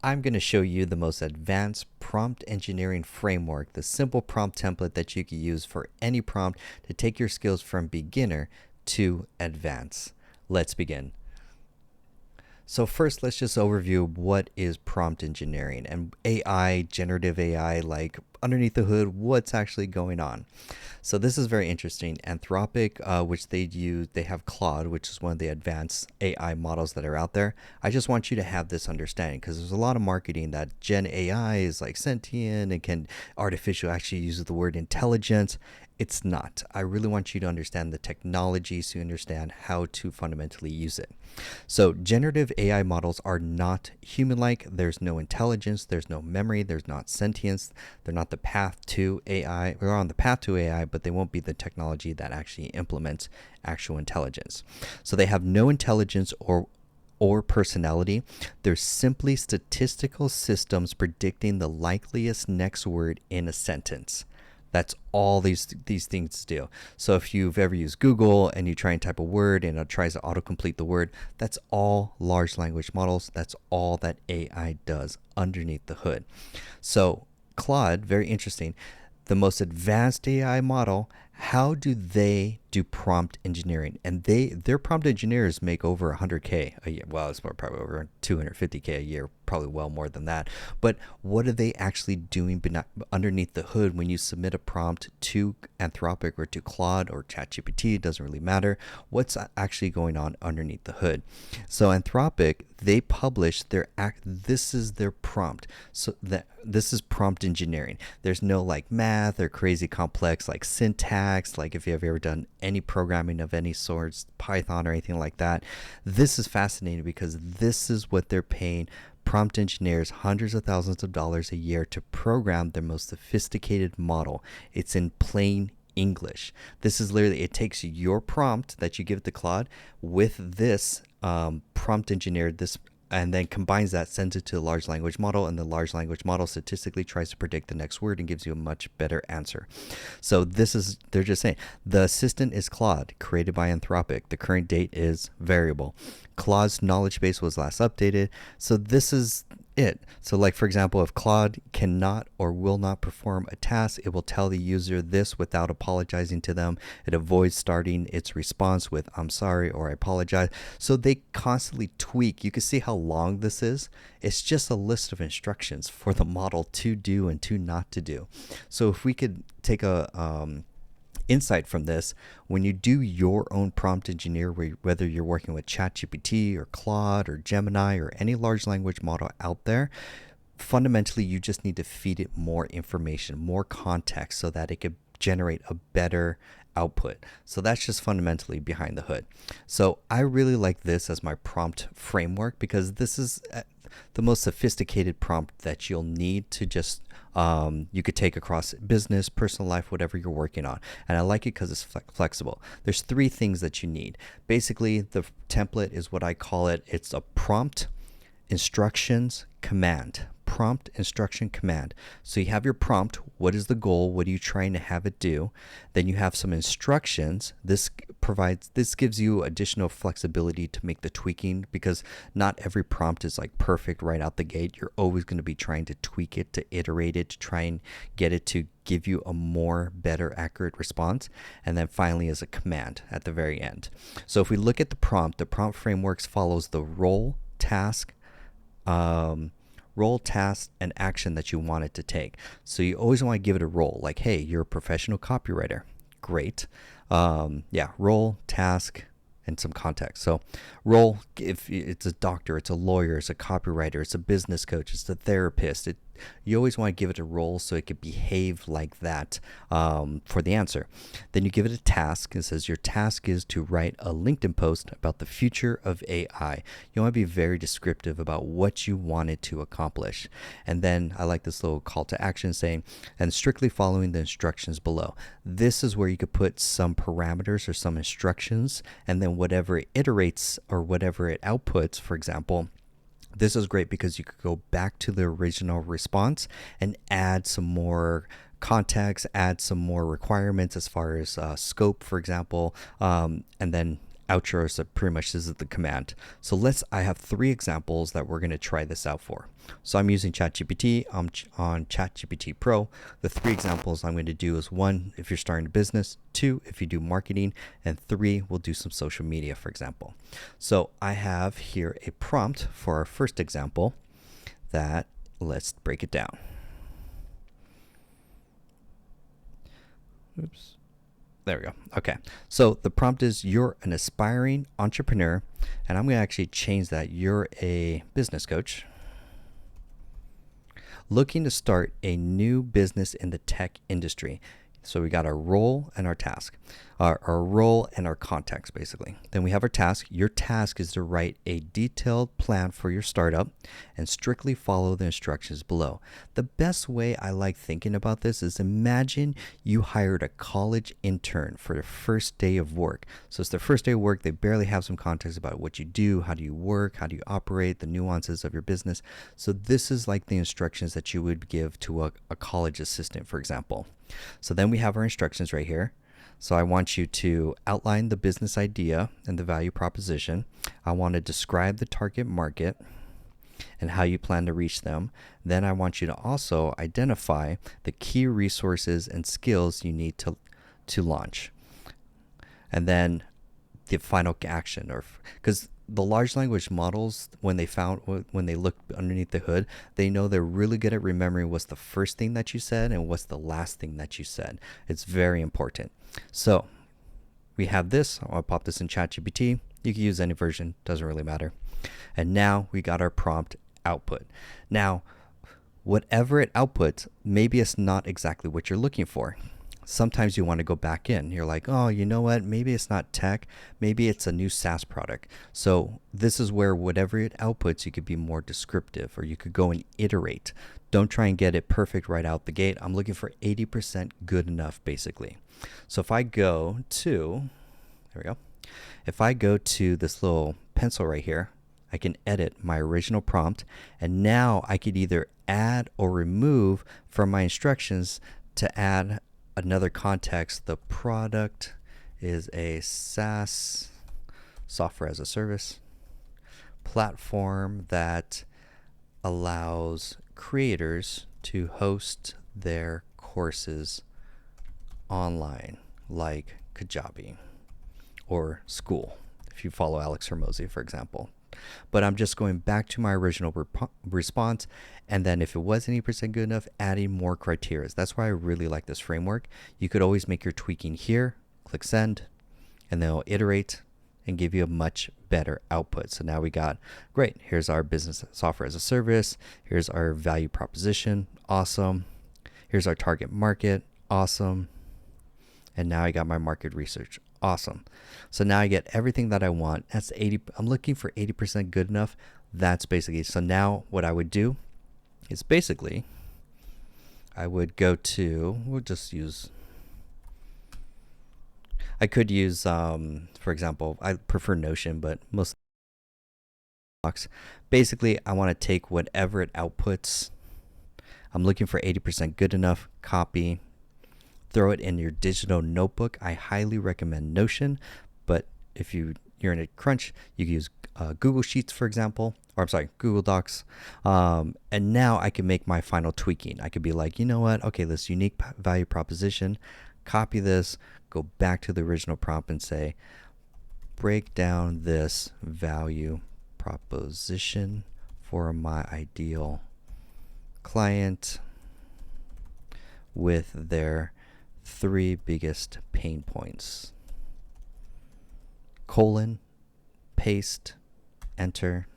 I'm going to show you the most advanced prompt engineering framework, the simple prompt template that you can use for any prompt to take your skills from beginner to advanced. Let's begin. So first, let's just overview what is prompt engineering and AI, generative AI, like underneath the hood, what's actually going on. So this is very interesting. Anthropic, which they have Claude, which is one of the advanced AI models that are out there. I just want you to have this understanding because there's a lot of marketing that Gen AI is like sentient and can artificial actually uses the word intelligence. It's not. I really want you to understand the technology so you understand how to fundamentally use it. So generative AI models are not human-like. There's no intelligence, there's no memory, there's not sentience. They're not the path to AI. They're on the path to AI, but they won't be the technology that actually implements actual intelligence. So they have no intelligence or personality. They're simply statistical systems predicting the likeliest next word in a sentence. That's all these things do. So if you've ever used Google and you try and type a word and it tries to autocomplete the word, that's all large language models. That's all that AI does underneath the hood. So Claude, very interesting. The most advanced AI model, how do they do prompt engineering? And their prompt engineers make over 100K a year. Well, it's probably over 250K a year, probably well more than that. But what are they actually doing underneath the hood when you submit a prompt to Anthropic or to Claude or ChatGPT? It doesn't really matter. What's actually going on underneath the hood? So Anthropic, they publish this is their prompt. So this is prompt engineering. There's no like math or crazy complex like syntax, like if you've ever done any programming of any sorts, Python or anything like that. This is fascinating because this is what they're paying prompt engineers hundreds of thousands of dollars a year to program their most sophisticated model. It's in plain English. This is literally, it takes your prompt that you give to Claude with this prompt engineer, and then combines that, sends it to the large language model, and the large language model statistically tries to predict the next word and gives you a much better answer. So they're just saying, the assistant is Claude, created by Anthropic. The current date is variable. Claude's knowledge base was last updated. So this is it. So like, for example, if Claude cannot or will not perform a task, it will tell the user this without apologizing to them. It avoids starting its response with "I'm sorry" or "I apologize." So they constantly tweak. You can see how long this is. It's just a list of instructions for the model to do and to not to do. So if we could take a insight from this, when you do your own prompt engineer, whether you're working with ChatGPT or Claude or Gemini or any large language model out there, fundamentally you just need to feed it more information, more context, so that it could generate a better output. So that's just fundamentally behind the hood. So I really like this as my prompt framework because this is the most sophisticated prompt that you'll need to just you could take across business, personal life, whatever you're working on. And I like it because it's flexible. There's three things that you need. Basically, the template is what I call it. It's a prompt, instructions, command. Prompt, instruction, command. So you have your prompt. What is the goal? What are you trying to have it do? Then you have some instructions. This gives you additional flexibility to make the tweaking, because not every prompt is like perfect right out the gate. You're always going to be trying to tweak it, to iterate it, to try and get it to give you a more better accurate response. And then finally is a command at the very end. So if we look at the prompt frameworks follows the role, task, and action that you want it to take. So you always want to give it a role, like, hey, you're a professional copywriter. Great. Role, task, and some context. So role, if it's a doctor, it's a lawyer, it's a copywriter, it's a business coach, it's a therapist. You always want to give it a role so it could behave like that for the answer. Then you give it a task. It says your task is to write a LinkedIn post about the future of AI. You want to be very descriptive about what you want it to accomplish. And then I like this little call to action saying, and strictly following the instructions below. This is where you could put some parameters or some instructions, and then whatever it iterates or whatever it outputs, for example, this is great because you could go back to the original response and add some more context, add some more requirements as far as scope, for example, and then outro, so pretty much this is the command. So I have 3 examples that we're going to try this out for. So I'm using ChatGPT on ChatGPT Pro. The 3 examples I'm going to do is 1, if you're starting a business, 2, if you do marketing, and 3, we'll do some social media, for example. So I have here a prompt for our first example that, let's break it down. Oops. There we go. Okay. So the prompt is, you're an aspiring entrepreneur, and I'm going to actually change that. You're a business coach looking to start a new business in the tech industry. So we got our role and our task, our role and our context, basically. Then we have our task. Your task is to write a detailed plan for your startup and strictly follow the instructions below. The best way I like thinking about this is, imagine you hired a college intern for the first day of work. So it's their first day of work. They barely have some context about what you do, how do you work, how do you operate, the nuances of your business. So this is like the instructions that you would give to a college assistant, for example. So then we have our instructions right here. So I want you to outline the business idea and the value proposition. I want to describe the target market and how you plan to reach them. Then I want you to also identify the key resources and skills you need to launch. And then the final action, or because the large language models, when they look underneath the hood, they know they're really good at remembering what's the first thing that you said and what's the last thing that you said. It's very important. So we have this. I'll pop this in ChatGPT. You can use any version, doesn't really matter. And now we got our prompt output. Now, whatever it outputs, maybe it's not exactly what you're looking for. Sometimes you want to go back in. You're like, oh, you know what? Maybe it's not tech. Maybe it's a new SaaS product. So this is where whatever it outputs, you could be more descriptive, or you could go and iterate. Don't try and get it perfect right out the gate. I'm looking for 80% good enough, basically. So if I go to, there we go. If I go to this little pencil right here, I can edit my original prompt. And now I could either add or remove from my instructions to add another context. The product is a SaaS, software as a service, platform that allows creators to host their courses online, like Kajabi or School, if you follow Alex Hormozy, for example. But I'm just going back to my original response, and then if it was 80% good enough, adding more criteria. That's why I really like this framework. You could always make your tweaking here, click send, and then it'll iterate and give you a much better output. So now we got, great, here's our business software as a service, here's our value proposition, awesome, here's our target market, awesome, and now I got my market research, awesome. So now I get everything that I want. That's 80. I'm looking for 80% good enough. That's basically, so now what I would do is basically, I would go to, we'll just use, I could use, for example, I prefer Notion, but most basically I want to take whatever it outputs. I'm looking for 80% good enough, copy, throw it in your digital notebook. I highly recommend Notion, but if you're in a crunch, you can use Google Sheets, for example, or I'm sorry, Google Docs. And now I can make my final tweaking. I could be like, you know what? Okay, this unique value proposition, copy this, go back to the original prompt and say, break down this value proposition for my ideal client with their 3 biggest pain points. Colon, paste, enter.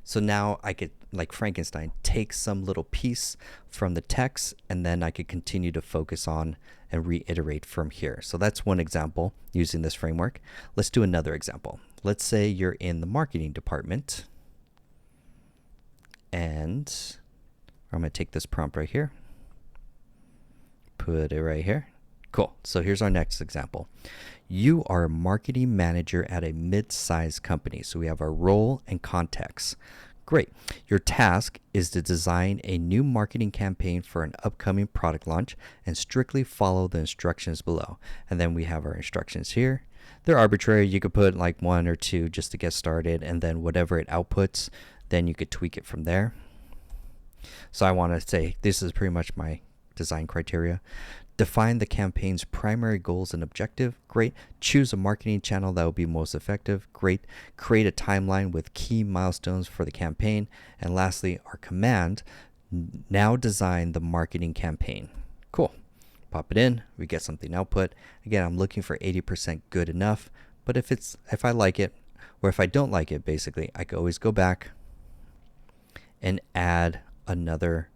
So now I could, like Frankenstein, take some little piece from the text, and then I could continue to focus on and reiterate from here. So that's one example using this framework. Let's do another example. Let's say you're in the marketing department, and I'm going to take this prompt right here, put it right here. Cool. So here's our next example. You are a marketing manager at a mid-sized company. So we have our role and context. Great. Your task is to design a new marketing campaign for an upcoming product launch and strictly follow the instructions below. And then we have our instructions here. They're arbitrary. You could put like 1 or 2 just to get started, and then whatever it outputs, then you could tweak it from there. So I want to say this is pretty much my design criteria. Define the campaign's primary goals and objective. Great. Choose a marketing channel that will be most effective. Great. Create a timeline with key milestones for the campaign. And lastly, our command, now design the marketing campaign. Cool. Pop it in. We get something output. Again, I'm looking for 80% good enough. But if I like it, or if I don't like it, basically, I can always go back and add another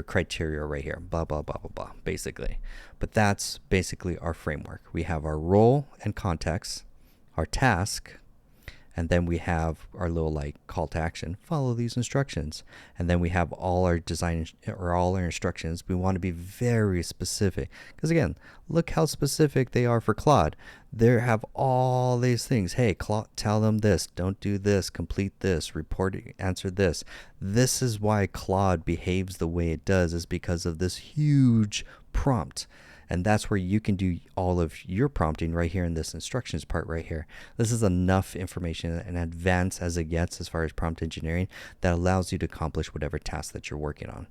criteria right here, blah, blah, blah, blah, blah, basically. But that's basically our framework. We have our role and context, our task, and then we have our little like call to action, follow these instructions. And then we have all our design or all our instructions. We want to be very specific because again, look how specific they are for Claude. They have all these things. Hey, Claude, tell them this, don't do this, complete this, report, answer this. This is why Claude behaves the way it does, is because of this huge prompt. And that's where you can do all of your prompting right here in this instructions part right here. This is enough information and advanced as it gets as far as prompt engineering that allows you to accomplish whatever task that you're working on.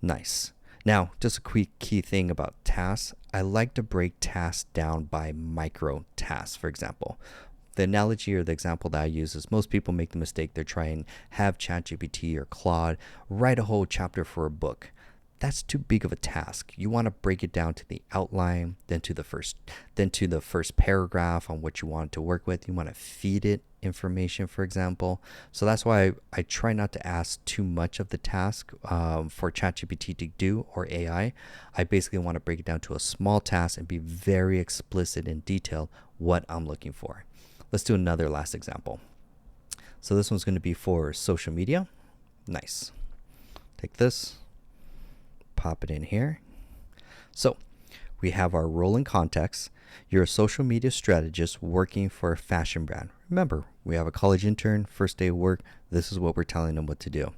Nice. Now, just a quick key thing about tasks. I like to break tasks down by micro tasks, for example. The analogy or the example that I use is most people make the mistake they're trying to have ChatGPT or Claude write a whole chapter for a book. That's too big of a task. You want to break it down to the outline, then to the first paragraph on what you want to work with. You want to feed it information, for example. So that's why I try not to ask too much of the task for ChatGPT to do or AI. I basically want to break it down to a small task and be very explicit in detail what I'm looking for. Let's do another last example. So this one's going to be for social media. Nice. Take this. Pop it in here. So we have our role and context. You're a social media strategist working for a fashion brand. Remember, we have a college intern, first day of work. This is what we're telling them what to do.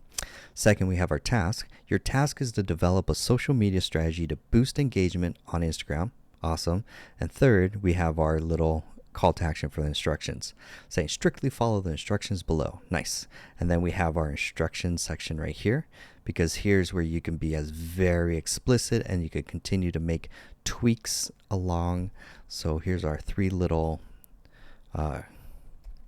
Second, we have our task. Your task is to develop a social media strategy to boost engagement on Instagram. Awesome. And third, we have our little call to action for the instructions, saying strictly follow the instructions below. Nice. And then we have our instructions section right here, because here's where you can be as very explicit and you can continue to make tweaks along. So here's our 3 little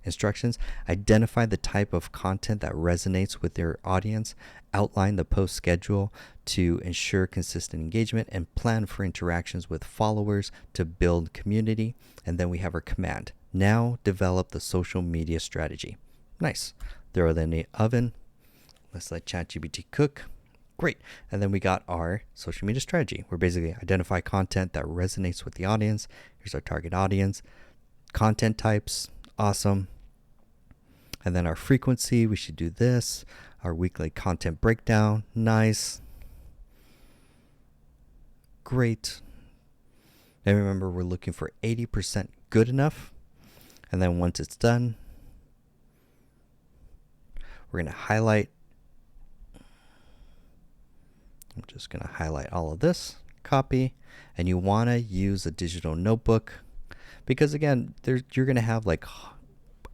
instructions. Identify the type of content that resonates with your audience, outline the post schedule to ensure consistent engagement, and plan for interactions with followers to build community. And then we have our command. Now develop the social media strategy. Nice. Throw it in the oven. Let's let ChatGPT cook. Great. And then we got our social media strategy. We're basically identify content that resonates with the audience. Here's our target audience. Content types. Awesome. And then our frequency, we should do this. Our weekly content breakdown. Nice. Great. And remember, we're looking for 80% good enough. And then once it's done, we're going to highlight. I'm just going to highlight all of this, copy, and you want to use a digital notebook because again, you're going to have like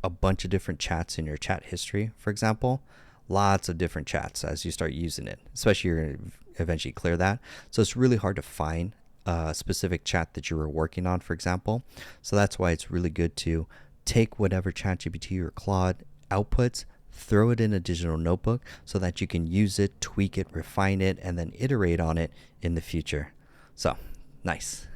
a bunch of different chats in your chat history, for example, lots of different chats as you start using it, especially you're going to eventually clear that. So it's really hard to find a specific chat that you were working on, for example. So that's why it's really good to take whatever ChatGPT or Claude outputs, throw it in a digital notebook so that you can use it, tweak it, refine it, and then iterate on it in the future. So nice.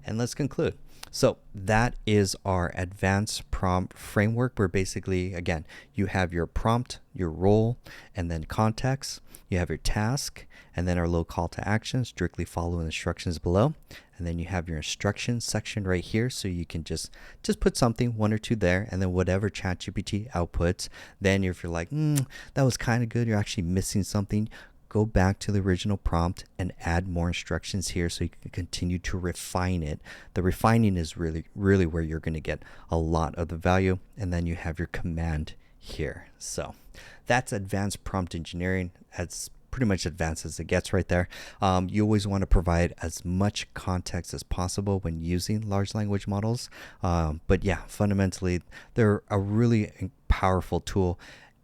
And let's conclude. So that is our advanced prompt framework where basically, again, you have your prompt, your role, and then context. You have your task, and then our little call to action, strictly follow the instructions below. And then you have your instructions section right here. So you can just put something, 1 or 2 there, and then whatever ChatGPT outputs, then if you're like, that was kind of good, you're actually missing something, go back to the original prompt and add more instructions here so you can continue to refine it. The refining is really where you're going to get a lot of the value. And then you have your command here. So that's advanced prompt engineering. As pretty much advanced as it gets right there. You always want to provide as much context as possible when using large language models. But yeah, fundamentally, they're a really powerful tool.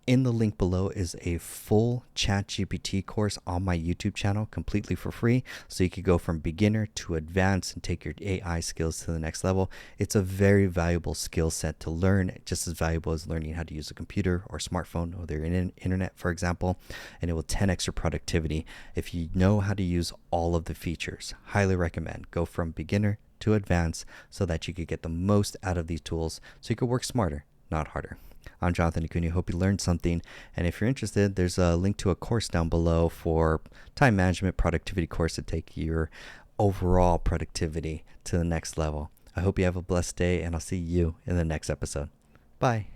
In the link below is a full ChatGPT course on my YouTube channel completely for free. So you could go from beginner to advanced and take your AI skills to the next level. It's a very valuable skill set to learn, just as valuable as learning how to use a computer or smartphone or their internet, for example. And it will 10x your productivity if you know how to use all of the features. Highly recommend. Go from beginner to advanced so that you could get the most out of these tools so you could work smarter, not harder. I'm Jonathan Acuna. Hope you learned something. And if you're interested, there's a link to a course down below for time management productivity course to take your overall productivity to the next level. I hope you have a blessed day, and I'll see you in the next episode. Bye.